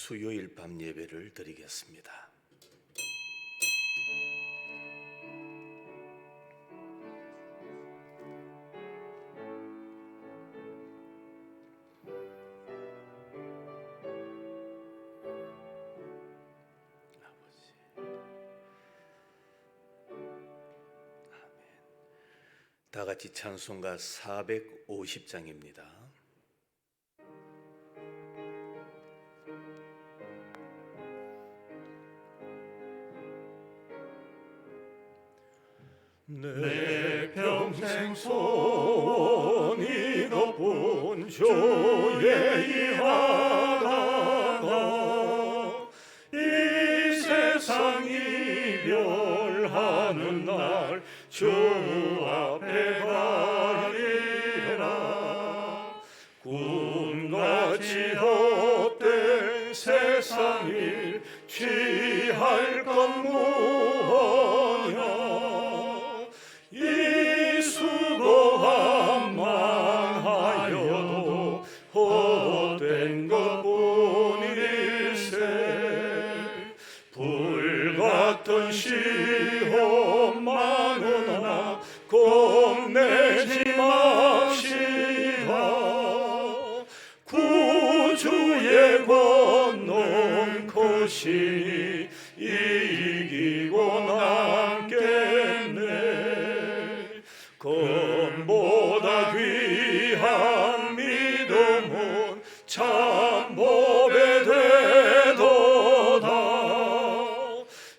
수요일 밤 예배를 드리겠습니다. 다 같이 찬송가 450장입니다. 내 평생 손이 높은 주의 일하다가 이 세상 이별하는 날 주 앞에 가리라. 꿈같이 헛된 세상 일 취할 것 무엇냐. 이 수고함만 하여도 헛된 것뿐일세. 불같은 시험 많으나 겁내지 맙시다. 구주의 권능 크시니 이기고 남겠네. 금보다 귀한 믿음은 참 법에 되도다.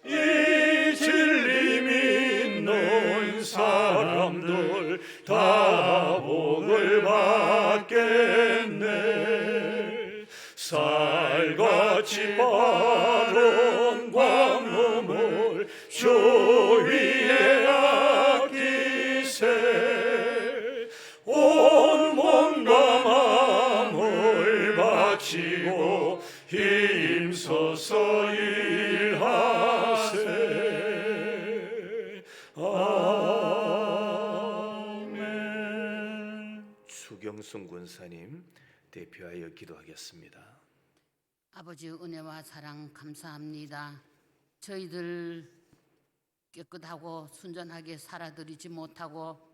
이 진리 믿는 사람들 다 복을 받겠네. 살같이 빠른 광음을 주 위에 아끼세. 온 몸과 마음을 바치고 힘써서 일하세. 아멘. 수경순 권사님 대표하여 기도하겠습니다. 아버지 은혜와 사랑 감사합니다. 저희들 깨끗하고 순전하게 살아드리지 못하고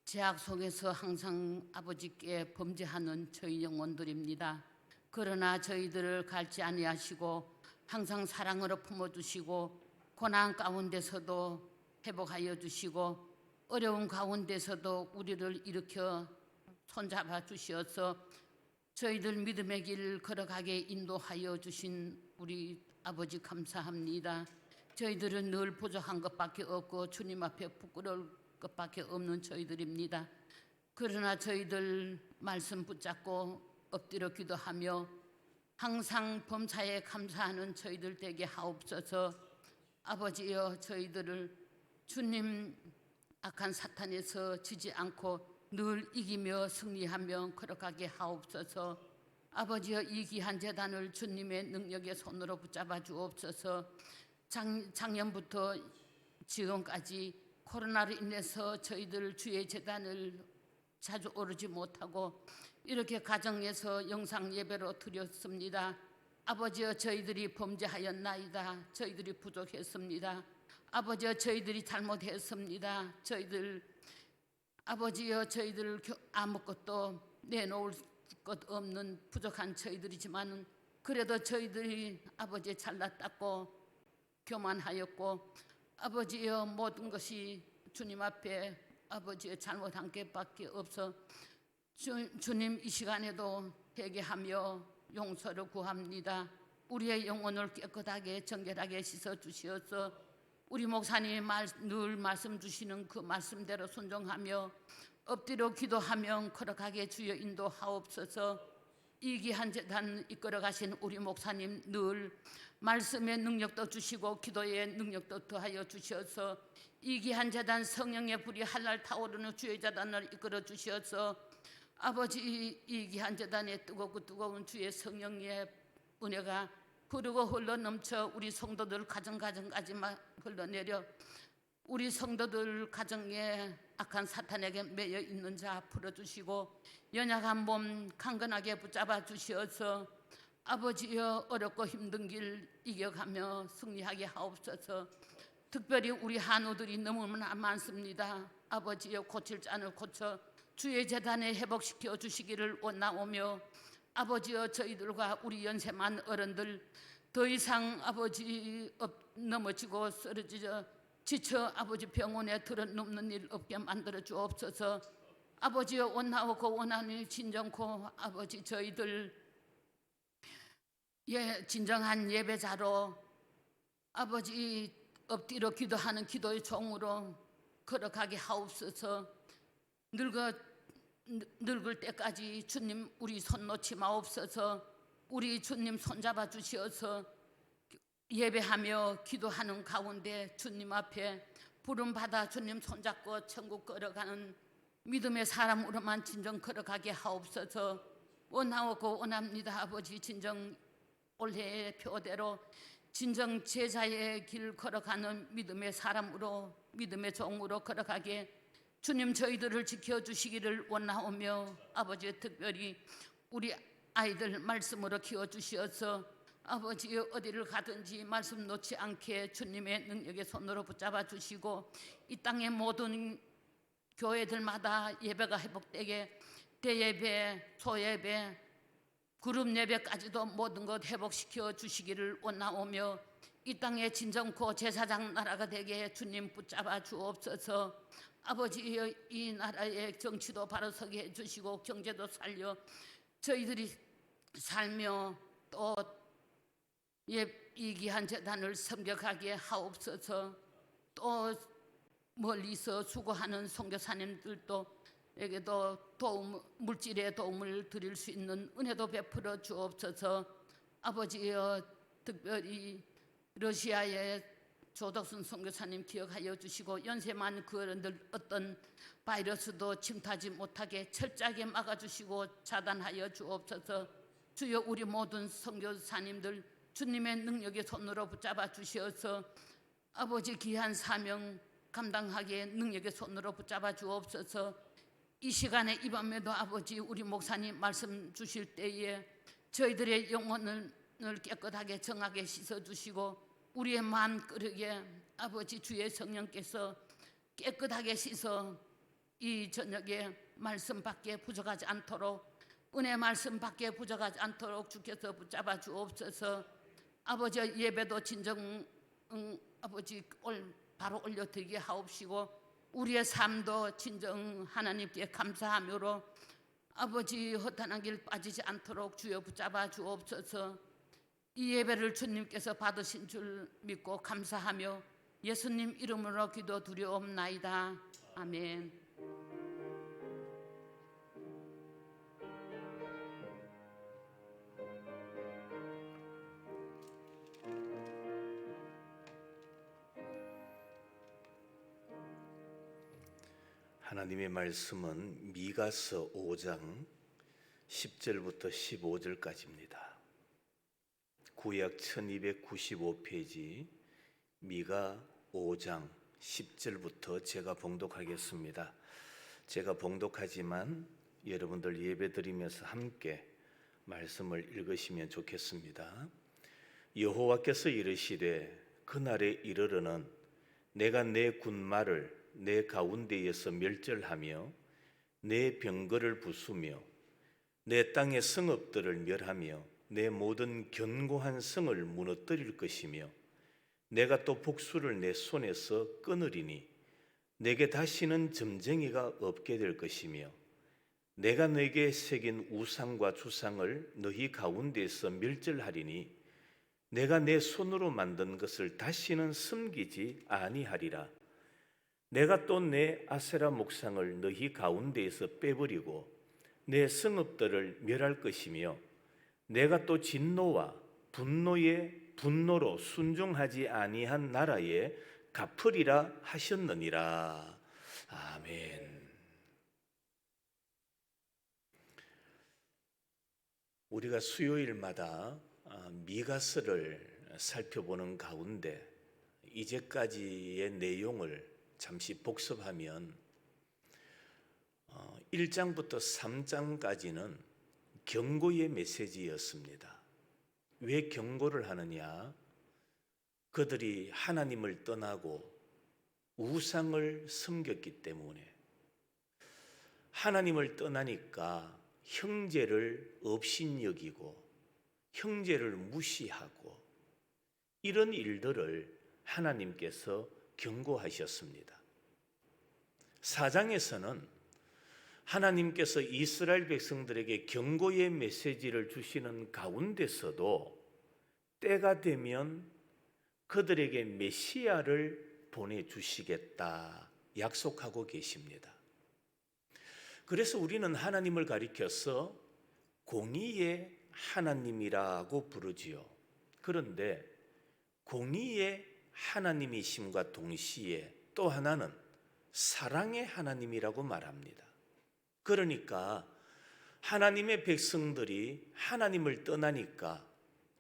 죄악 속에서 항상 아버지께 범죄하는 저희 영혼들입니다. 그러나 저희들을 갈지 아니하시고 항상 사랑으로 품어주시고 고난 가운데서도 회복하여 주시고 어려운 가운데서도 우리를 일으켜 손잡아 주시어서 저희들 믿음의 길 걸어가게 인도하여 주신 우리 아버지 감사합니다. 저희들은 늘 부족한 것밖에 없고 주님 앞에 부끄러울 것밖에 없는 저희들입니다. 그러나 저희들 말씀 붙잡고 엎드려 기도하며 항상 범사에 감사하는 저희들 되게 하옵소서. 아버지여, 저희들을 주님 악한 사탄에서 지지 않고 늘 이기며 승리하며 걸어가게 하옵소서. 아버지여, 이 귀한 제단을 주님의 능력의 손으로 붙잡아 주옵소서. 작년부터 지금까지 코로나로 인해서 저희들 주의 제단을 자주 오르지 못하고 이렇게 가정에서 영상 예배로 드렸습니다. 아버지여, 저희들이 범죄하였나이다. 저희들이 부족했습니다. 아버지여, 저희들이 잘못했습니다. 아버지여, 저희들 아무것도 내놓을 것 없는 부족한 저희들이지만 그래도 저희들이 아버지 잘났다고 교만하였고 아버지여, 모든 것이 주님 앞에 아버지의 잘못한 것밖에 없어 주님 이 시간에도 회개하며 용서를 구합니다. 우리의 영혼을 깨끗하게 정결하게 씻어주시어서 우리 목사님이 늘 말씀 주시는 그 말씀대로 순종하며 엎드려 기도하며 걸어가게 주여 인도하옵소서. 이 귀한 제단 이끌어 가신 우리 목사님 늘 말씀의 능력도 주시고 기도의 능력도 더하여 주셔서 이 귀한 제단 성령의 불이 할랄 타오르는 주의 제단을 이끌어 주셔서 아버지 이 귀한 제단에 뜨거운 주의 성령의 은혜가 흐르고 흘러 넘쳐 우리 성도들 가정까지만 흘러내려 우리 성도들 가정에 악한 사탄에게 매여 있는 자 풀어주시고 연약한 몸 강건하게 붙잡아 주시어서 아버지여 어렵고 힘든 길 이겨가며 승리하게 하옵소서. 특별히 우리 한우들이 너무나 많습니다. 아버지여 고칠 잔을 고쳐 주의 재단에 회복시켜 주시기를 원하오며, 아버지여 저희들과 우리 연세만 어른들 더 이상 아버지 넘어지고 쓰러져 지쳐 아버지 병원에 들어눕는 일 없게 만들어 주옵소서. 아버지여 원하오고 원하니 진정코 아버지 저희들 진정한 예배자로 아버지 엎드려 기도하는 기도의 종으로 걸어가게 하옵소서. 늙을 때까지 주님 우리 손 놓지 마옵소서. 우리 주님 손잡아 주시어서 예배하며 기도하는 가운데 주님 앞에 부름받아 주님 손잡고 천국 걸어가는 믿음의 사람으로만 진정 걸어가게 하옵소서. 원하오고 원합니다. 아버지 진정 올해의 표대로 진정 제자의 길 걸어가는 믿음의 사람으로, 믿음의 종으로 걸어가게 주님 저희들을 지켜주시기를 원하오며, 아버지 특별히 우리 아이들 말씀으로 키워주시어서 아버지 어디를 가든지 말씀 놓지 않게 주님의 능력의 손으로 붙잡아 주시고, 이 땅의 모든 교회들마다 예배가 회복되게 대예배, 소예배, 그룹 예배까지도 모든 것 회복시켜 주시기를 원하오며, 이 땅에 진정코 제사장 나라가 되게 주님 붙잡아 주옵소서. 아버지 이 나라의 정치도 바로 서게 해주시고 경제도 살려 저희들이 살며 또 이 귀한 재단을 섬겨가게 하옵소서. 또 멀리서 수고하는 선교사님들도 에게도 물질의 도움을 드릴 수 있는 은혜도 베풀어 주옵소서. 아버지여 특별히 러시아의 조덕순 선교사님 기억하여 주시고, 연세만 그 어른들 어떤 바이러스도 침투하지 못하게 철저하게 막아주시고 차단하여 주옵소서. 주여 우리 모든 선교사님들 주님의 능력의 손으로 붙잡아 주시어서 아버지 귀한 사명 감당하게 능력의 손으로 붙잡아 주옵소서. 이 시간에 이 밤에도 아버지 우리 목사님 말씀 주실 때에 저희들의 영혼을 깨끗하게 정하게 씻어주시고, 우리의 마음 끓게 아버지 주의 성령께서 깨끗하게 씻어 이 저녁에 말씀 밖에 부족하지 않도록, 은혜 말씀 밖에 부족하지 않도록 주께서 붙잡아 주옵소서. 아버지 예배도 진정 아버지 바로 올려드리게 하옵시고, 우리의 삶도 진정 하나님께 감사함으로 아버지 허탄한 길 빠지지 않도록 주여 붙잡아 주옵소서. 이 예배를 주님께서 받으신 줄 믿고 감사하며 예수님 이름으로 기도 드리옵나이다. 아멘. 하나님의 말씀은 미가서 5장 10절부터 15절까지입니다. 구약 1295페이지 미가 5장 10절부터 제가 봉독하겠습니다. 제가 봉독하지만 여러분들 예배드리면서 함께 말씀을 읽으시면 좋겠습니다. 여호와께서 이르시되 그날에 이르러는 내가 내 군마를 내 가운데에서 멸절하며 내 병거를 부수며 내 땅의 성읍들을 멸하며 내 모든 견고한 성을 무너뜨릴 것이며, 내가 또 복수를 내 손에서 끊으리니 내게 다시는 점쟁이가 없게 될 것이며, 내가 너에게 새긴 우상과 주상을 너희 가운데에서 멸절하리니 내가 내 손으로 만든 것을 다시는 섬기지 아니하리라. 내가 또 내 아세라 목상을 너희 가운데에서 빼버리고 내 성읍들을 멸할 것이며, 내가 또 진노와 분노로 순종하지 아니한 나라에 갚으리라 하셨느니라. 아멘. 우리가 수요일마다 미가서를 살펴보는 가운데 이제까지의 내용을 잠시 복습하면 1장부터 3장까지는 경고의 메시지였습니다. 왜 경고를 하느냐? 그들이 하나님을 떠나고 우상을 섬겼기 때문에. 하나님을 떠나니까 형제를 업신여기고 형제를 무시하고 이런 일들을 하나님께서 경고하셨습니다. 4장에서는 하나님께서 이스라엘 백성들에게 경고의 메시지를 주시는 가운데서도 때가 되면 그들에게 메시아를 보내주시겠다 약속하고 계십니다. 그래서 우리는 하나님을 가리켜서 공의의 하나님이라고 부르지요. 그런데 공의의 하나님이심과 동시에 또 하나는 사랑의 하나님이라고 말합니다. 그러니까 하나님의 백성들이 하나님을 떠나니까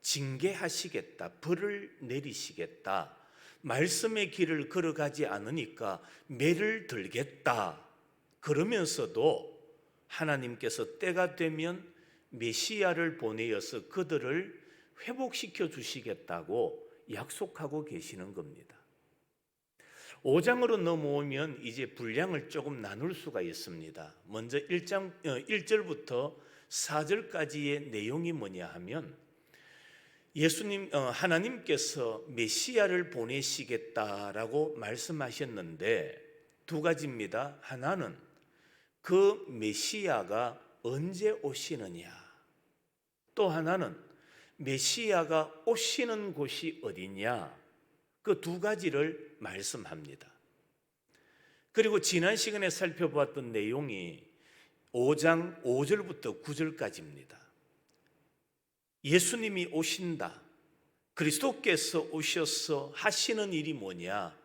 징계하시겠다, 벌을 내리시겠다, 말씀의 길을 걸어가지 않으니까 매를 들겠다, 그러면서도 하나님께서 때가 되면 메시아를 보내어서 그들을 회복시켜 주시겠다고 약속하고 계시는 겁니다. 5장으로 넘어오면 이제 분량을 조금 나눌 수가 있습니다. 먼저 1절부터 4절까지의 내용이 뭐냐 하면 하나님께서 메시아를 보내시겠다라고 말씀하셨는데 두 가지입니다. 하나는 그 메시아가 언제 오시느냐, 또 하나는 메시아가 오시는 곳이 어디냐, 그 두 가지를 말씀합니다. 그리고 지난 시간에 살펴보았던 내용이 5장 5절부터 9절까지입니다. 예수님이 오신다, 그리스도께서 오셔서 하시는 일이 뭐냐,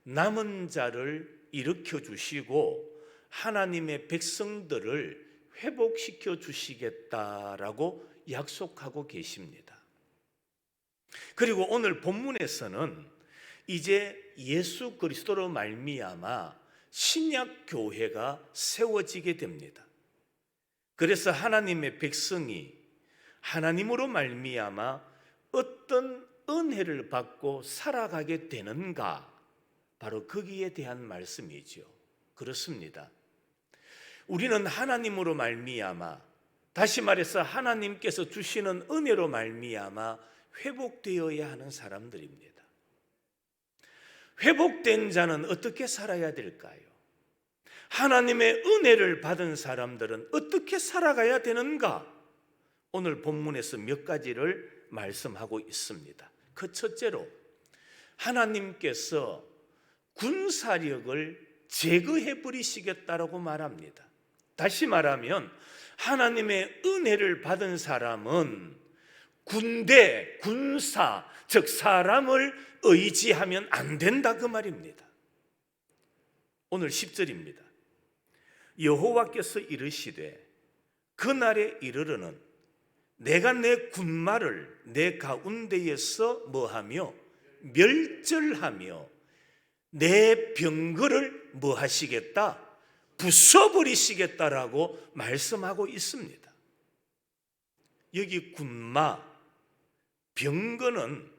남은 자를 일으켜 주시고 하나님의 백성들을 회복시켜 주시겠다라고 약속하고 계십니다. 그리고 오늘 본문에서는 이제 예수 그리스도로 말미암아 신약 교회가 세워지게 됩니다. 그래서 하나님의 백성이 하나님으로 말미암아 어떤 은혜를 받고 살아가게 되는가, 바로 거기에 대한 말씀이죠. 그렇습니다. 우리는 하나님으로 말미암아, 다시 말해서 하나님께서 주시는 은혜로 말미암아 회복되어야 하는 사람들입니다. 회복된 자는 어떻게 살아야 될까요? 하나님의 은혜를 받은 사람들은 어떻게 살아가야 되는가? 오늘 본문에서 몇 가지를 말씀하고 있습니다. 그 첫째로 하나님께서 군사력을 제거해 버리시겠다라고 말합니다. 다시 말하면 하나님의 은혜를 받은 사람은 군대, 군사, 즉 사람을 의지하면 안 된다, 그 말입니다. 오늘 10절입니다. 여호와께서 이르시되 그날에 이르러는 내가 내 군마를 내 가운데에서 뭐하며 멸절하며 내 병거를 뭐하시겠다? 부숴버리시겠다라고 말씀하고 있습니다. 여기 군마, 병거는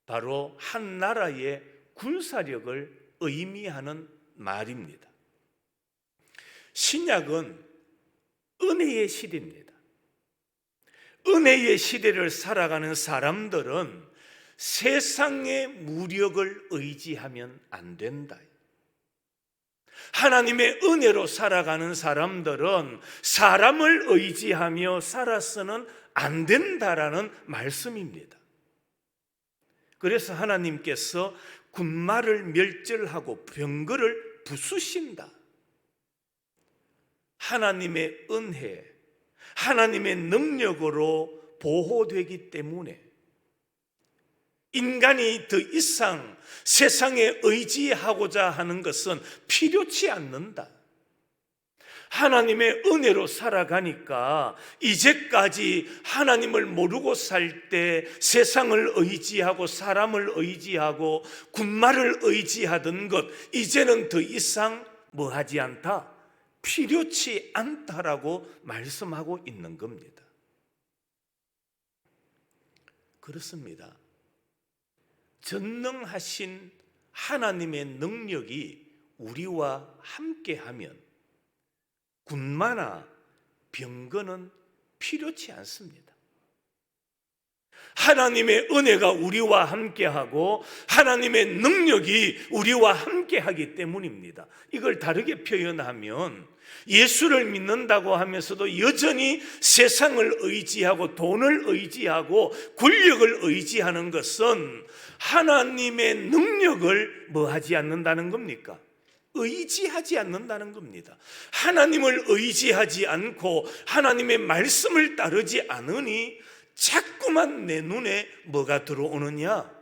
바로 한 나라의 군사력을 의미하는 말입니다. 신약은 은혜의 시대입니다. 은혜의 시대를 살아가는 사람들은 세상의 무력을 의지하면 안 된다. 하나님의 은혜로 살아가는 사람들은 사람을 의지하며 살아서는 안 된다라는 말씀입니다. 그래서 하나님께서 군마를 멸절하고 병거를 부수신다. 하나님의 은혜, 하나님의 능력으로 보호되기 때문에 인간이 더 이상 세상에 의지하고자 하는 것은 필요치 않는다. 하나님의 은혜로 살아가니까 이제까지 하나님을 모르고 살 때 세상을 의지하고 사람을 의지하고 군마를 의지하던 것, 이제는 더 이상 뭐하지 않다? 필요치 않다라고 말씀하고 있는 겁니다. 그렇습니다. 전능하신 하나님의 능력이 우리와 함께하면 군마나 병거는 필요치 않습니다. 하나님의 은혜가 우리와 함께하고 하나님의 능력이 우리와 함께하기 때문입니다. 이걸 다르게 표현하면 예수를 믿는다고 하면서도 여전히 세상을 의지하고 돈을 의지하고 권력을 의지하는 것은 하나님의 능력을 뭐하지 않는다는 겁니까? 의지하지 않는다는 겁니다. 하나님을 의지하지 않고 하나님의 말씀을 따르지 않으니 자꾸만 내 눈에 뭐가 들어오느냐?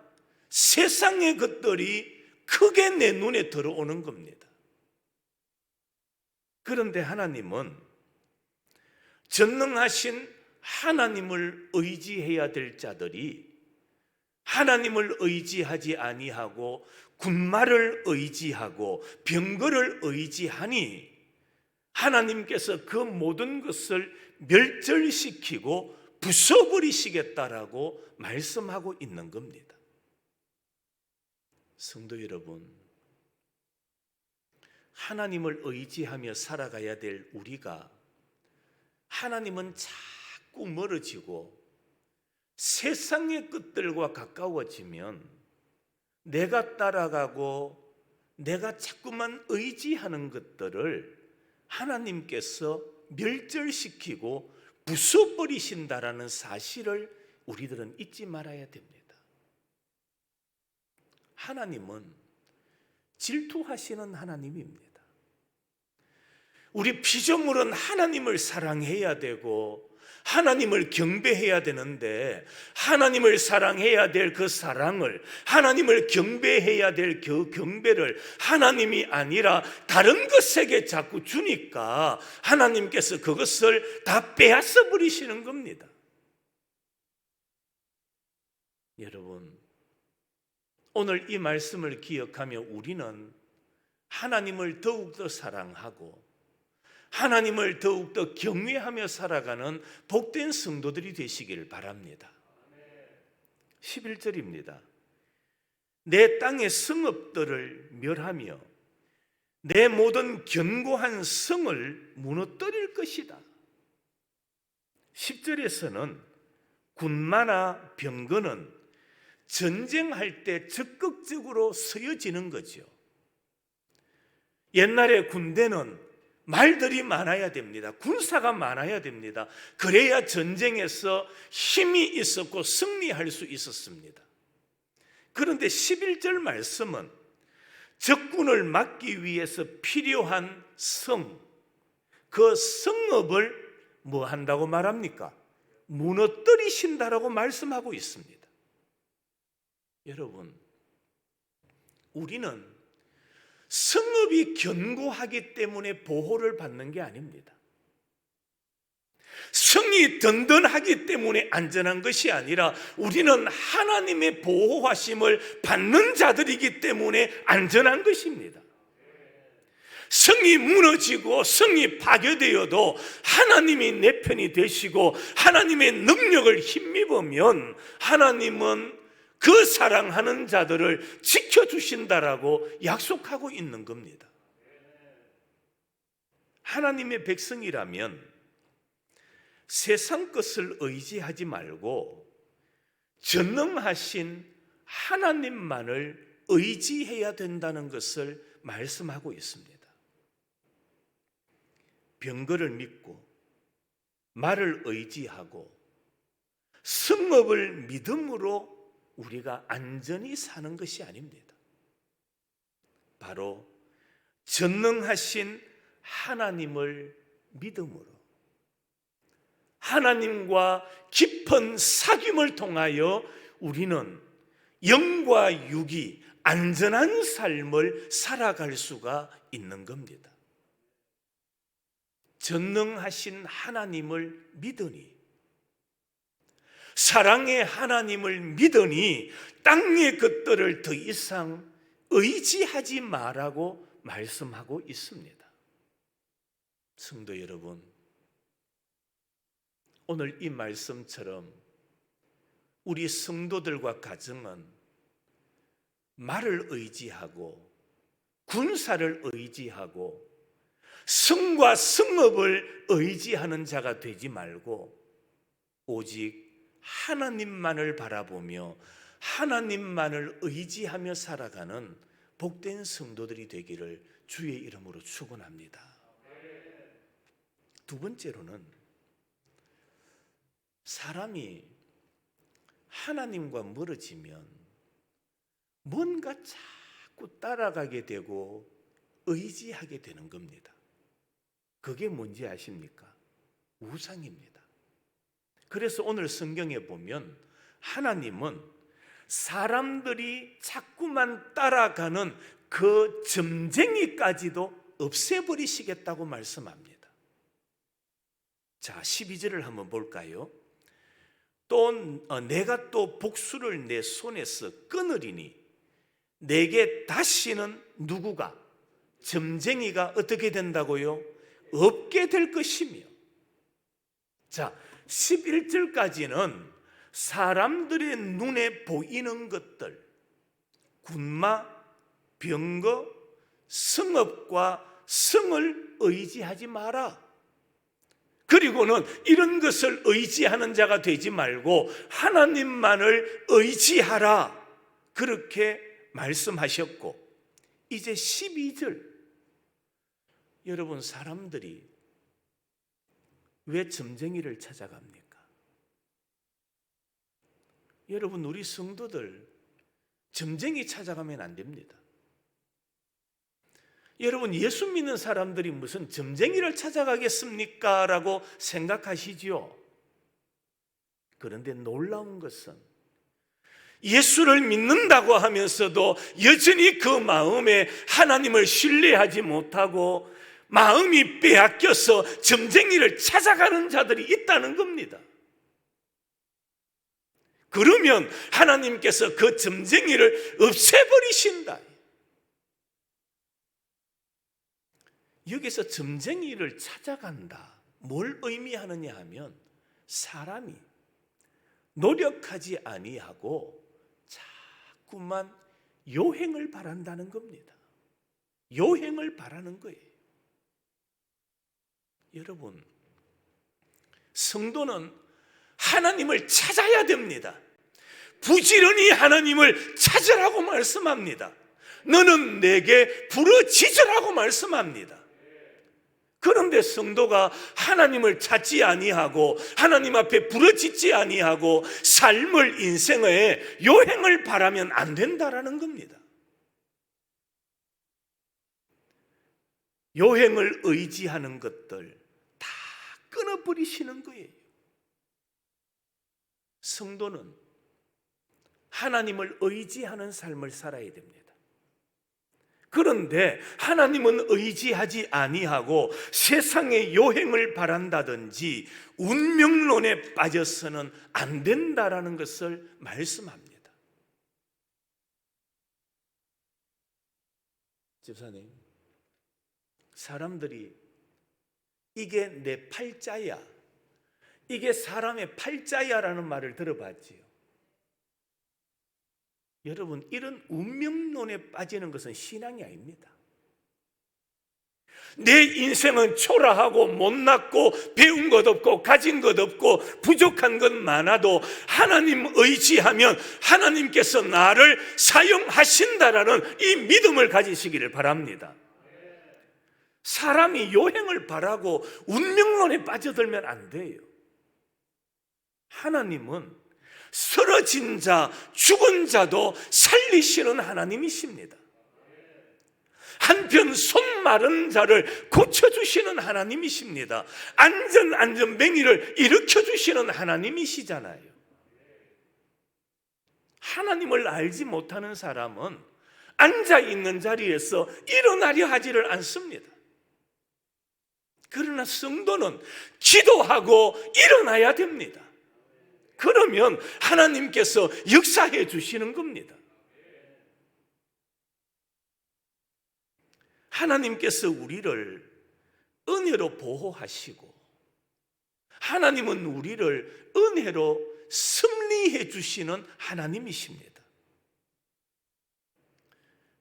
세상의 것들이 크게 내 눈에 들어오는 겁니다. 그런데 하나님은 전능하신 하나님을 의지해야 될 자들이 하나님을 의지하지 아니하고 군마를 의지하고 병거를 의지하니 하나님께서 그 모든 것을 멸절시키고 부숴버리시겠다라고 말씀하고 있는 겁니다. 성도 여러분, 하나님을 의지하며 살아가야 될 우리가 하나님은 자꾸 멀어지고 세상의 것들과 가까워지면 내가 따라가고 내가 자꾸만 의지하는 것들을 하나님께서 멸절시키고 부숴버리신다라는 사실을 우리들은 잊지 말아야 됩니다. 하나님은 질투하시는 하나님입니다. 우리 피조물은 하나님을 사랑해야 되고 하나님을 경배해야 되는데 하나님을 사랑해야 될 그 사랑을, 하나님을 경배해야 될 그 경배를 하나님이 아니라 다른 것에게 자꾸 주니까 하나님께서 그것을 다 빼앗아 버리시는 겁니다. 여러분, 오늘 이 말씀을 기억하며 우리는 하나님을 더욱더 사랑하고 하나님을 더욱더 경외하며 살아가는 복된 성도들이 되시기를 바랍니다. 11절입니다. 내 땅의 성읍들을 멸하며 내 모든 견고한 성을 무너뜨릴 것이다. 10절에서는 군마나 병거는 전쟁할 때 적극적으로 쓰여지는 거죠. 옛날에 군대는 말들이 많아야 됩니다. 군사가 많아야 됩니다. 그래야 전쟁에서 힘이 있었고 승리할 수 있었습니다. 그런데 11절 말씀은 적군을 막기 위해서 필요한 성, 그 성읍을 뭐 한다고 말합니까? 무너뜨리신다라고 말씀하고 있습니다. 여러분, 우리는 성읍이 견고하기 때문에 보호를 받는 게 아닙니다. 성이 든든하기 때문에 안전한 것이 아니라 우리는 하나님의 보호하심을 받는 자들이기 때문에 안전한 것입니다. 성이 무너지고 성이 파괴되어도 하나님이 내 편이 되시고 하나님의 능력을 힘입으면 하나님은 그 사랑하는 자들을 지켜주신다라고 약속하고 있는 겁니다. 하나님의 백성이라면 세상 것을 의지하지 말고 전능하신 하나님만을 의지해야 된다는 것을 말씀하고 있습니다. 병거를 믿고 말을 의지하고 성읍을 믿음으로 우리가 안전히 사는 것이 아닙니다. 바로 전능하신 하나님을 믿음으로 하나님과 깊은 사귐을 통하여 우리는 영과 육이 안전한 삶을 살아갈 수가 있는 겁니다. 전능하신 하나님을 믿으니, 사랑의 하나님을 믿으니 땅의 것들을 더 이상 의지하지 말라고 말씀하고 있습니다. 성도 여러분, 오늘 이 말씀처럼 우리 성도들과 가정은 말을 의지하고 군사를 의지하고 성과 성업을 의지하는 자가 되지 말고 오직 하나님만을 바라보며 하나님만을 의지하며 살아가는 복된 성도들이 되기를 주의 이름으로 축원합니다. 두 번째로는 사람이 하나님과 멀어지면 뭔가 자꾸 따라가게 되고 의지하게 되는 겁니다. 그게 뭔지 아십니까? 우상입니다. 그래서 오늘 성경에 보면 하나님은 사람들이 자꾸만 따라가는 그 점쟁이까지도 없애버리시겠다고 말씀합니다. 자, 12절을 한번 볼까요? 또 내가 또 복수를 내 손에서 끊으리니 내게 다시는 누구가 점쟁이가 어떻게 된다고요? 없게 될 것이며. 자, 11절까지는 사람들의 눈에 보이는 것들, 군마, 병거, 성읍과 성을 의지하지 마라. 그리고는 이런 것을 의지하는 자가 되지 말고 하나님만을 의지하라. 그렇게 말씀하셨고, 이제 12절, 여러분, 사람들이 왜 점쟁이를 찾아갑니까? 여러분, 우리 성도들 점쟁이 찾아가면 안 됩니다. 여러분, 예수 믿는 사람들이 무슨 점쟁이를 찾아가겠습니까? 라고 생각하시지요. 그런데 놀라운 것은 예수를 믿는다고 하면서도 여전히 그 마음에 하나님을 신뢰하지 못하고 마음이 빼앗겨서 점쟁이를 찾아가는 자들이 있다는 겁니다. 그러면 하나님께서 그 점쟁이를 없애버리신다. 여기서 점쟁이를 찾아간다, 뭘 의미하느냐 하면 사람이 노력하지 아니하고 자꾸만 요행을 바란다는 겁니다. 요행을 바라는 거예요. 여러분, 성도는 하나님을 찾아야 됩니다. 부지런히 하나님을 찾으라고 말씀합니다. 너는 내게 부르짖으라고 말씀합니다. 그런데 성도가 하나님을 찾지 아니하고 하나님 앞에 부르짖지 아니하고 삶을, 인생의 요행을 바라면 안 된다라는 겁니다. 요행을 의지하는 것들 다 끊어버리시는 거예요. 성도는 하나님을 의지하는 삶을 살아야 됩니다. 그런데 하나님은 의지하지 아니하고 세상의 요행을 바란다든지 운명론에 빠져서는 안 된다라는 것을 말씀합니다. 집사님, 사람들이 이게 내 팔자야, 이게 사람의 팔자야라는 말을 들어봤지요. 여러분, 이런 운명론에 빠지는 것은 신앙이 아닙니다. 내 인생은 초라하고 못났고 배운 것 없고 가진 것 없고 부족한 것 많아도 하나님 의지하면 하나님께서 나를 사용하신다라는 이 믿음을 가지시기를 바랍니다. 사람이 요행을 바라고 운명론에 빠져들면 안 돼요. 하나님은 쓰러진 자, 죽은 자도 살리시는 하나님이십니다. 한편 손 마른 자를 고쳐주시는 하나님이십니다. 안전맹이를 일으켜주시는 하나님이시잖아요. 하나님을 알지 못하는 사람은 앉아있는 자리에서 일어나려 하지를 않습니다. 그러나 성도는 기도하고 일어나야 됩니다. 그러면 하나님께서 역사해 주시는 겁니다. 하나님께서 우리를 은혜로 보호하시고 하나님은 우리를 은혜로 섭리해 주시는 하나님이십니다.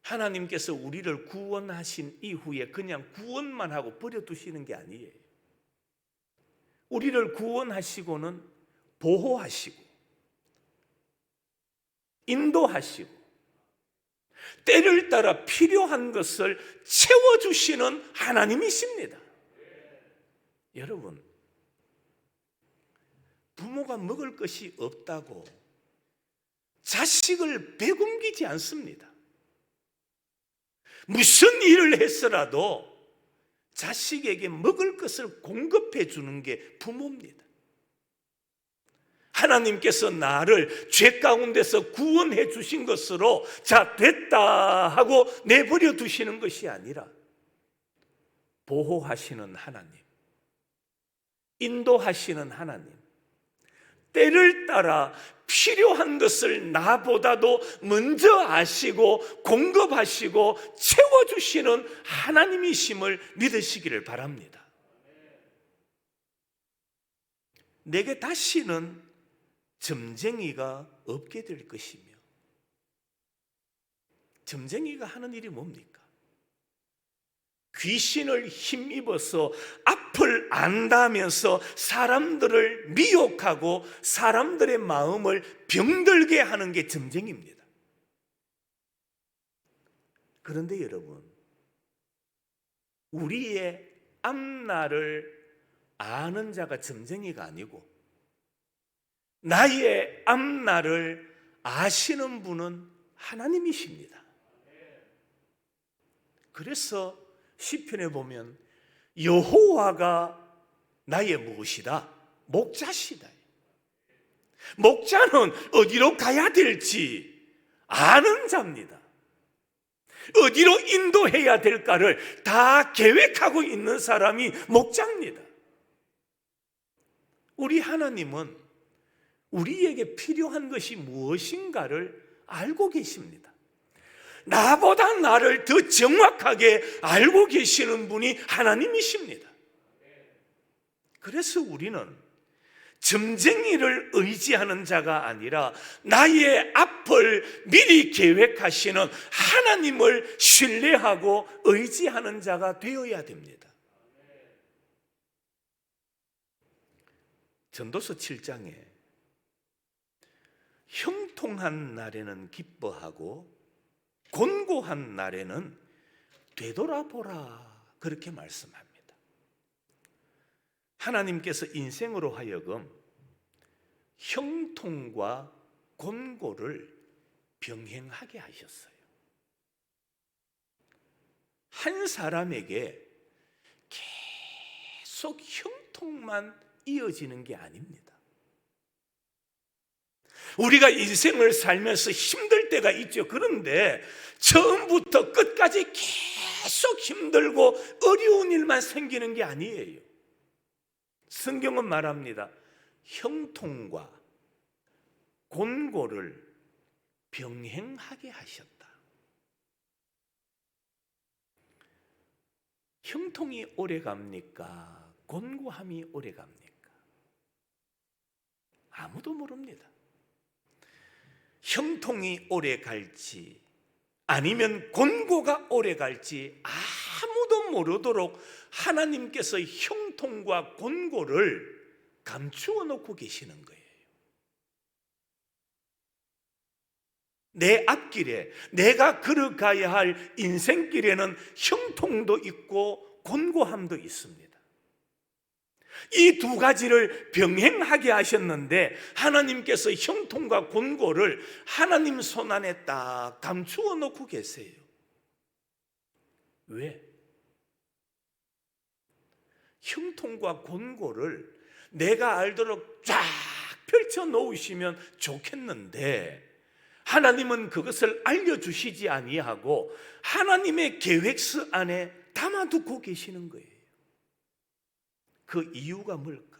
하나님께서 우리를 구원하신 이후에 그냥 구원만 하고 버려두시는 게 아니에요. 우리를 구원하시고는 보호하시고 인도하시고 때를 따라 필요한 것을 채워주시는 하나님이십니다. 여러분, 부모가 먹을 것이 없다고 자식을 배굶기지 않습니다. 무슨 일을 했어라도 자식에게 먹을 것을 공급해 주는 게 부모입니다. 하나님께서 나를 죄 가운데서 구원해 주신 것으로 자 됐다 하고 내버려 두시는 것이 아니라 보호하시는 하나님, 인도하시는 하나님, 때를 따라 필요한 것을 나보다도 먼저 아시고 공급하시고 채워주시는 하나님이심을 믿으시기를 바랍니다. 내게 다시는 점쟁이가 없게 될 것이며, 점쟁이가 하는 일이 뭡니까? 귀신을 힘입어서 앞을 안다면서 사람들을 미혹하고 사람들의 마음을 병들게 하는 게 점쟁이입니다. 그런데 여러분, 우리의 앞날을 아는 자가 점쟁이가 아니고 나의 앞날을 아시는 분은 하나님이십니다. 그래서 시편에 보면 여호와가 나의 무엇이다? 목자시다. 목자는 어디로 가야 될지 아는 자입니다. 어디로 인도해야 될까를 다 계획하고 있는 사람이 목자입니다. 우리 하나님은 우리에게 필요한 것이 무엇인가를 알고 계십니다. 나보다 나를 더 정확하게 알고 계시는 분이 하나님이십니다. 그래서 우리는 점쟁이를 의지하는 자가 아니라 나의 앞을 미리 계획하시는 하나님을 신뢰하고 의지하는 자가 되어야 됩니다. 전도서 7장에 형통한 날에는 기뻐하고 곤고한 날에는 되돌아보라, 그렇게 말씀합니다. 하나님께서 인생으로 하여금 형통과 곤고를 병행하게 하셨어요. 한 사람에게 계속 형통만 이어지는 게 아닙니다. 우리가 인생을 살면서 힘들 때가 있죠. 그런데 처음부터 끝까지 계속 힘들고 어려운 일만 생기는 게 아니에요. 성경은 말합니다. 형통과 곤고를 병행하게 하셨다. 형통이 오래 갑니까? 곤고함이 오래 갑니까? 아무도 모릅니다. 형통이 오래 갈지 아니면 곤고가 오래 갈지 아무도 모르도록 하나님께서 형통과 곤고를 감추어 놓고 계시는 거예요. 내 앞길에 내가 걸어가야 할 인생길에는 형통도 있고 곤고함도 있습니다. 이 두 가지를 병행하게 하셨는데 하나님께서 형통과 곤고를 하나님 손안에 딱 감추어 놓고 계세요. 왜? 형통과 곤고를 내가 알도록 쫙 펼쳐 놓으시면 좋겠는데 하나님은 그것을 알려주시지 아니하고 하나님의 계획서 안에 담아두고 계시는 거예요. 그 이유가 뭘까?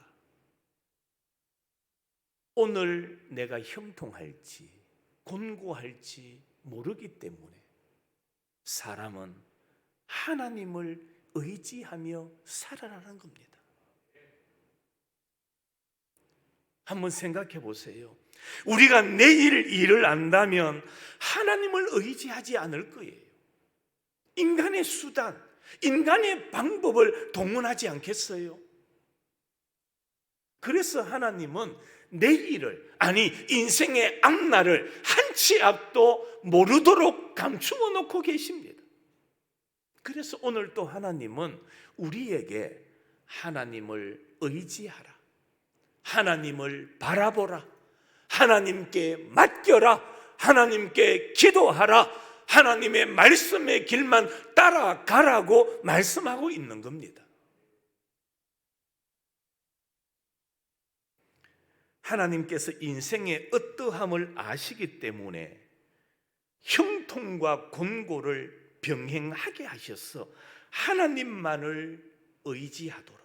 오늘 내가 형통할지 곤고할지 모르기 때문에 사람은 하나님을 의지하며 살아라는 겁니다. 한번 생각해 보세요. 우리가 내일 일을 안다면 하나님을 의지하지 않을 거예요. 인간의 수단, 인간의 방법을 동원하지 않겠어요? 그래서 하나님은 내일을, 아니 인생의 앞날을 한 치 앞도 모르도록 감추어 놓고 계십니다. 그래서 오늘 또 하나님은 우리에게 하나님을 의지하라, 하나님을 바라보라, 하나님께 맡겨라, 하나님께 기도하라, 하나님의 말씀의 길만 따라가라고 말씀하고 있는 겁니다. 하나님께서 인생의 어떠함을 아시기 때문에 형통과 곤고를 병행하게 하셔서 하나님만을 의지하도록,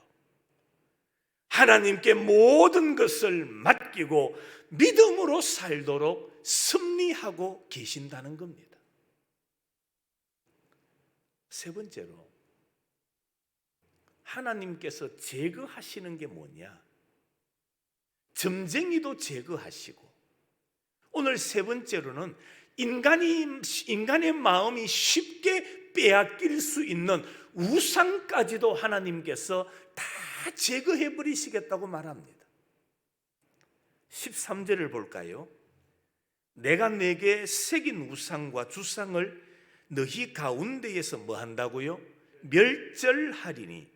하나님께 모든 것을 맡기고 믿음으로 살도록 섭리하고 계신다는 겁니다. 세 번째로, 하나님께서 제거하시는 게 뭐냐? 점쟁이도 제거하시고, 오늘 세 번째로는 인간의 마음이 쉽게 빼앗길 수 있는 우상까지도 하나님께서 다 제거해 버리시겠다고 말합니다. 13절을 볼까요? 내가 내게 새긴 우상과 주상을 너희 가운데에서 뭐 한다고요? 멸절하리니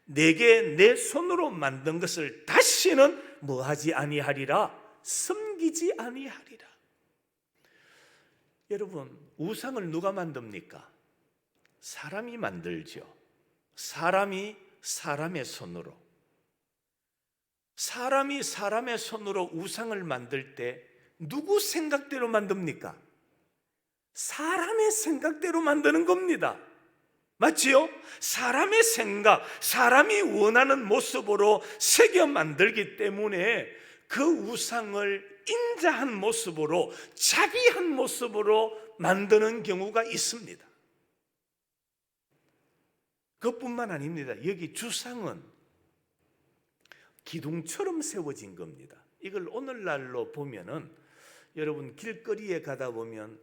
내게 내 손으로 만든 것을 다시는 뭐 하지 아니하리라, 섬기지 아니하리라. 여러분, 우상을 누가 만듭니까? 사람이 만들죠. 사람이 사람의 손으로. 사람이 사람의 손으로 우상을 만들 때 누구 생각대로 만듭니까? 사람의 생각대로 만드는 겁니다. 맞지요? 사람의 생각, 사람이 원하는 모습으로 새겨 만들기 때문에 그 우상을 인자한 모습으로, 자비한 모습으로 만드는 경우가 있습니다. 그것뿐만 아닙니다. 여기 주상은 기둥처럼 세워진 겁니다. 이걸 오늘날로 보면은, 여러분 길거리에 가다 보면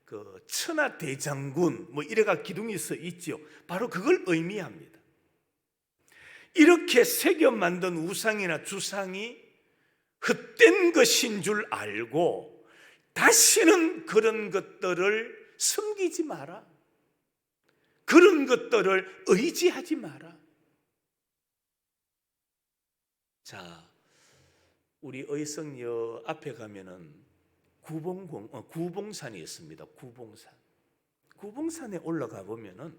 그 천하대장군 뭐 이래가 기둥이 서 있죠. 바로 그걸 의미합니다. 이렇게 새겨 만든 우상이나 주상이 헛된 것인 줄 알고 다시는 그런 것들을 섬기지 마라, 그런 것들을 의지하지 마라. 자, 우리 의성역 앞에 가면은 구봉산이 있습니다. 구봉산에 올라가 보면은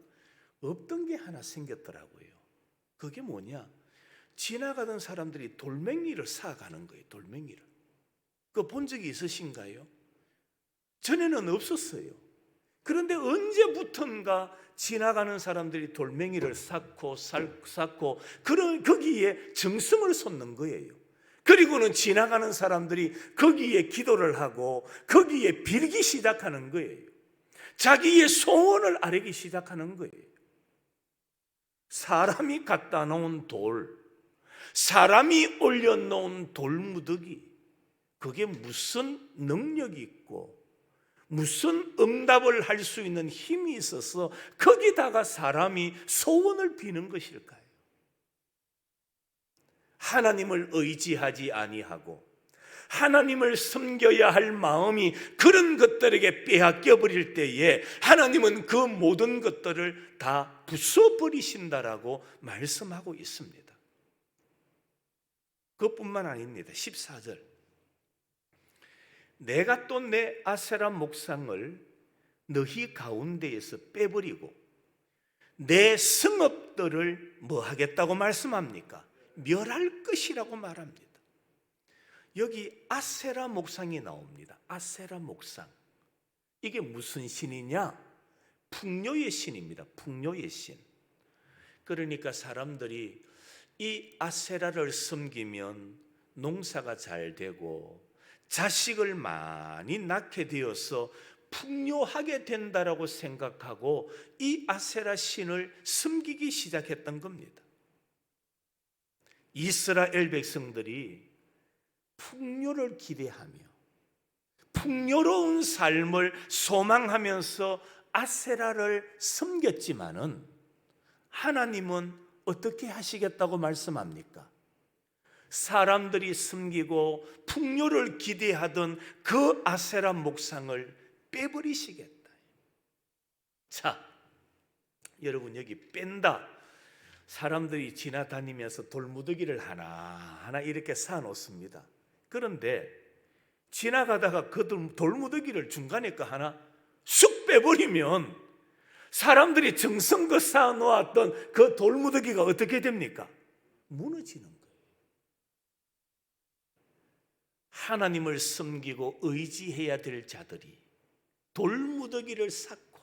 없던 게 하나 생겼더라고요. 그게 뭐냐? 지나가던 사람들이 돌멩이를 쌓아가는 거예요. 돌멩이를. 그거 본 적이 있으신가요? 전에는 없었어요. 그런데 언제부턴가 지나가는 사람들이 돌멩이를 쌓고 거기에 정성을 쏟는 거예요. 그리고는 지나가는 사람들이 거기에 기도를 하고 거기에 빌기 시작하는 거예요. 자기의 소원을 아뢰기 시작하는 거예요. 사람이 갖다 놓은 돌, 사람이 올려놓은 돌무더기, 그게 무슨 능력이 있고 무슨 응답을 할 수 있는 힘이 있어서 거기다가 사람이 소원을 비는 것일까요? 하나님을 의지하지 아니하고 하나님을 섬겨야 할 마음이 그런 것들에게 빼앗겨 버릴 때에 하나님은 그 모든 것들을 다 부숴버리신다라고 말씀하고 있습니다. 그것뿐만 아닙니다. 14절, 내가 또 내 아세라 목상을 너희 가운데에서 빼버리고 내 성읍들을 뭐 하겠다고 말씀합니까? 멸할 것이라고 말합니다. 여기 아세라 목상이 나옵니다. 아세라 목상, 이게 무슨 신이냐? 풍요의 신입니다. 풍요의 신. 그러니까 사람들이 이 아세라를 섬기면 농사가 잘 되고 자식을 많이 낳게 되어서 풍요하게 된다라고 생각하고 이 아세라 신을 섬기기 시작했던 겁니다. 이스라엘 백성들이 풍요를 기대하며 풍요로운 삶을 소망하면서 아세라를 섬겼지만은 하나님은 어떻게 하시겠다고 말씀합니까? 사람들이 섬기고 풍요를 기대하던 그 아세라 목상을 빼버리시겠다. 자, 여러분, 여기 뺀다. 사람들이 지나다니면서 돌무더기를 하나하나 이렇게 쌓아놓습니다. 그런데 지나가다가 그 돌무더기를 중간에 거 하나 쑥 빼버리면 사람들이 정성껏 쌓아놓았던 그 돌무더기가 어떻게 됩니까? 무너지는 거예요. 하나님을 섬기고 의지해야 될 자들이 돌무더기를 쌓고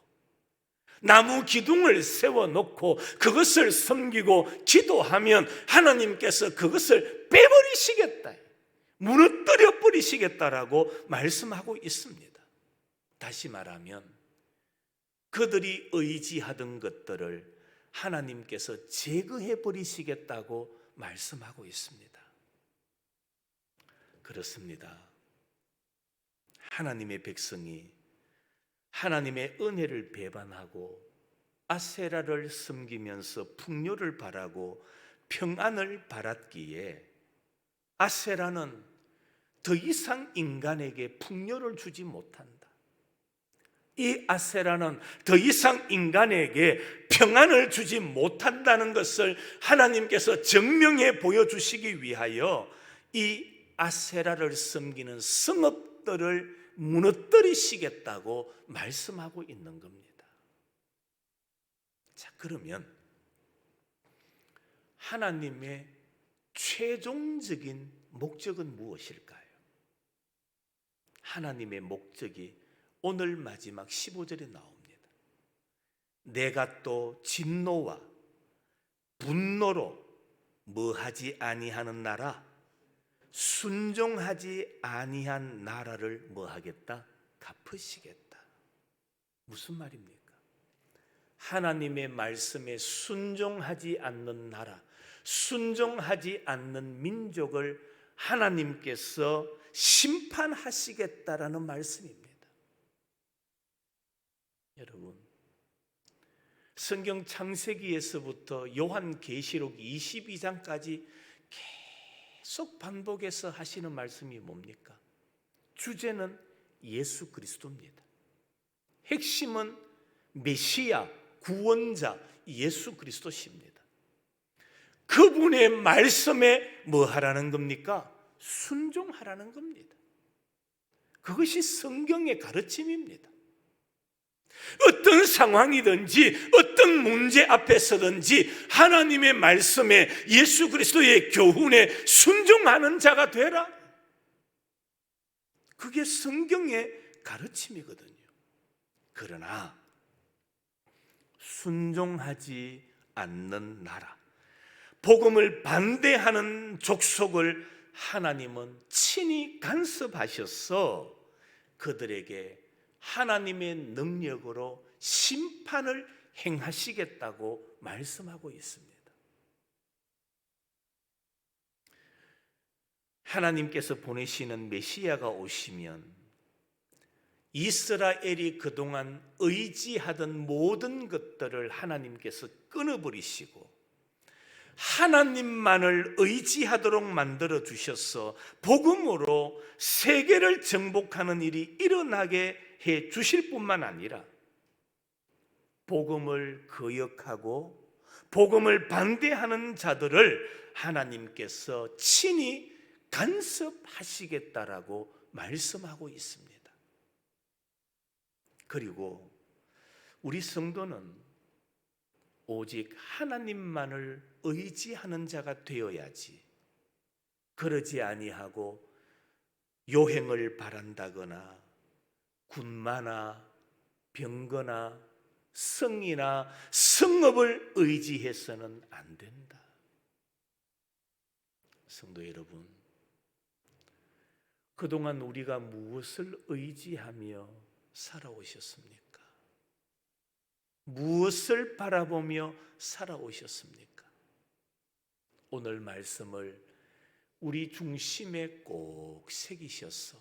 나무 기둥을 세워놓고 그것을 섬기고 기도하면 하나님께서 그것을 빼버리시겠다, 무너뜨려 버리시겠다라고 말씀하고 있습니다. 다시 말하면 그들이 의지하던 것들을 하나님께서 제거해 버리시겠다고 말씀하고 있습니다. 그렇습니다. 하나님의 백성이 하나님의 은혜를 배반하고 아세라를 섬기면서 풍요를 바라고 평안을 바랐기에 아세라는 더 이상 인간에게 풍요를 주지 못한다. 이 아세라는 더 이상 인간에게 평안을 주지 못한다는 것을 하나님께서 증명해 보여주시기 위하여 이 아세라를 섬기는 성읍들을 무너뜨리시겠다고 말씀하고 있는 겁니다. 자, 그러면 하나님의 최종적인 목적은 무엇일까요? 하나님의 목적이 오늘 마지막 15절에 나옵니다. 내가 또 진노와 분노로 뭐하지 아니하는 나라, 순종하지 아니한 나라를 뭐하겠다? 갚으시겠다. 무슨 말입니까? 하나님의 말씀에 순종하지 않는 나라, 순종하지 않는 민족을 하나님께서 심판하시겠다라는 말씀입니다. 여러분, 성경 창세기에서부터 요한계시록 22장까지 계속 반복해서 하시는 말씀이 뭡니까? 주제는 예수 그리스도입니다. 핵심은 메시아, 구원자 예수 그리스도십니다. 그분의 말씀에 뭐 하라는 겁니까? 순종하라는 겁니다. 그것이 성경의 가르침입니다. 어떤 상황이든지 어떤 문제 앞에서든지 하나님의 말씀에 예수 그리스도의 교훈에 순종하는 자가 되라. 그게 성경의 가르침이거든요. 그러나 순종하지 않는 나라, 복음을 반대하는 족속을 하나님은 친히 간섭하셔서 그들에게 하나님의 능력으로 심판을 행하시겠다고 말씀하고 있습니다. 하나님께서 보내시는 메시아가 오시면 이스라엘이 그동안 의지하던 모든 것들을 하나님께서 끊어버리시고 하나님만을 의지하도록 만들어 주셔서 복음으로 세계를 정복하는 일이 일어나게 해 주실 뿐만 아니라 복음을 거역하고 복음을 반대하는 자들을 하나님께서 친히 간섭하시겠다라고 말씀하고 있습니다. 그리고 우리 성도는 오직 하나님만을 의지하는 자가 되어야지, 그러지 아니하고 요행을 바란다거나 군마나 병거나 성이나 성읍을 의지해서는 안 된다. 성도 여러분, 그동안 우리가 무엇을 의지하며 살아오셨습니까? 무엇을 바라보며 살아오셨습니까? 오늘 말씀을 우리 중심에 꼭 새기셔서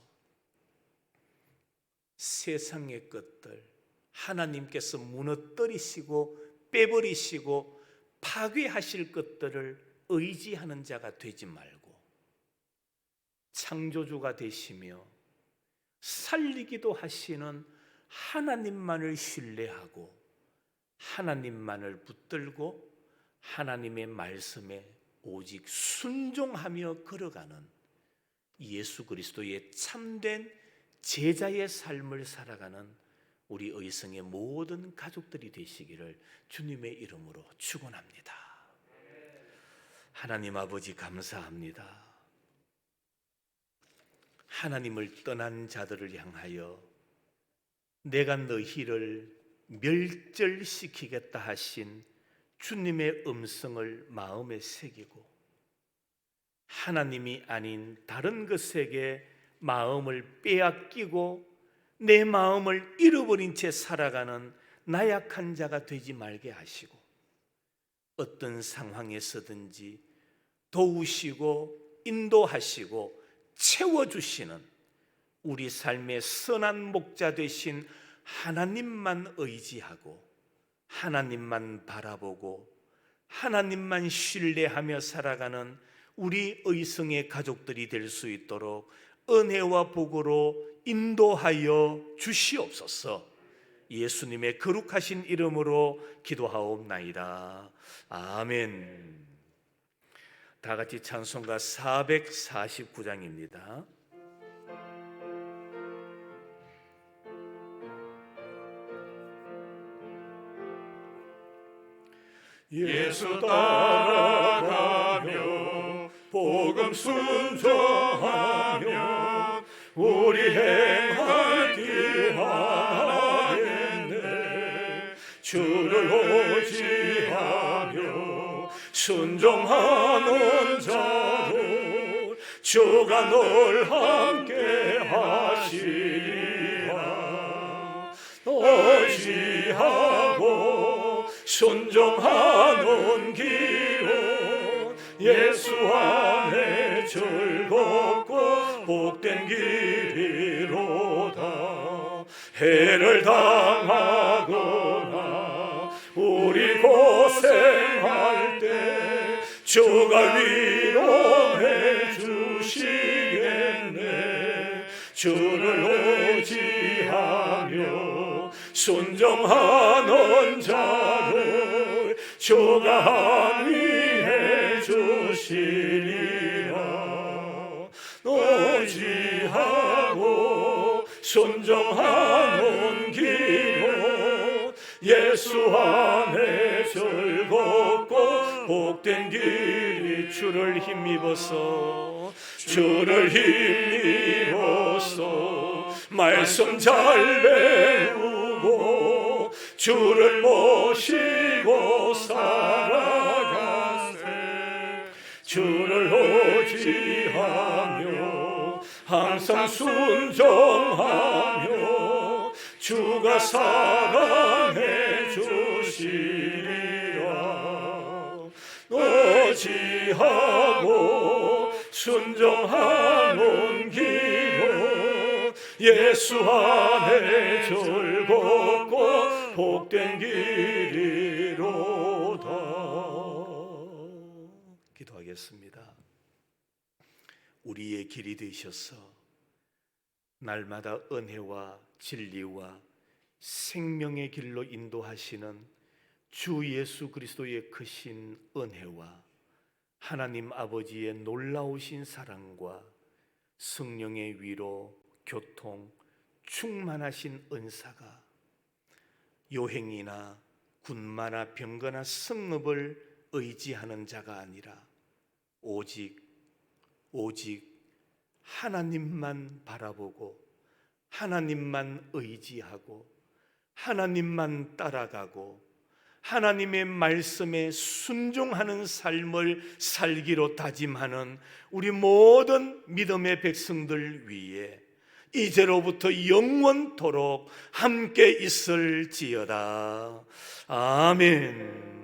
세상의 것들, 하나님께서 무너뜨리시고 빼버리시고 파괴하실 것들을 의지하는 자가 되지 말고 창조주가 되시며 살리기도 하시는 하나님만을 신뢰하고 하나님만을 붙들고 하나님의 말씀에 오직 순종하며 걸어가는 예수 그리스도의 참된 제자의 삶을 살아가는 우리 의성의 모든 가족들이 되시기를 주님의 이름으로 축원합니다. 하나님 아버지 감사합니다. 하나님을 떠난 자들을 향하여 내가 너희를 멸절시키겠다 하신 주님의 음성을 마음에 새기고 하나님이 아닌 다른 것에게 마음을 빼앗기고 내 마음을 잃어버린 채 살아가는 나약한 자가 되지 말게 하시고 어떤 상황에서든지 도우시고 인도하시고 채워주시는 우리 삶의 선한 목자 되신 하나님만 의지하고 하나님만 바라보고 하나님만 신뢰하며 살아가는 우리 의성의 가족들이 될 수 있도록 은혜와 복으로 인도하여 주시옵소서. 예수님의 거룩하신 이름으로 기도하옵나이다. 아멘. 다 같이 찬송가 449장입니다. 예수 따라가며 복음 순종하며 우리 행할 길 하나겠네. 주를 의지하며 순종하는 자로 주가 널 함께 하시리라. 의지하고 순종하는 길로 예수 안에 즐겁고 복된 길이로다. 해를 당하거나 우리 고생할 때 주가 위로해 주시겠네. 주를 의지하며 순종하는 자를 주가 합리해 주시리라. 의지하고 순종하는 길로 예수 안에 즐겁고 복된 길이 주를 힘입어서 말씀 잘 배우고 주를 모시고 살아가세. 주를 의지하며 항상 순종하며 주가 사랑해 주시리라. 의지하고 순종하는 길로 예수 안에 즐겁고 복된 길이로다. 기도하겠습니다. 우리의 길이 되셔서 날마다 은혜와 진리와 생명의 길로 인도하시는 주 예수 그리스도의 크신 은혜와 하나님 아버지의 놀라우신 사랑과 성령의 위로, 교통, 충만하신 은사가 요행이나 군마나 병거나 성읍을 의지하는 자가 아니라 오직 하나님만 바라보고 하나님만 의지하고 하나님만 따라가고 하나님의 말씀에 순종하는 삶을 살기로 다짐하는 우리 모든 믿음의 백성들 위에 이제로부터 영원토록 함께 있을지어다. 아멘.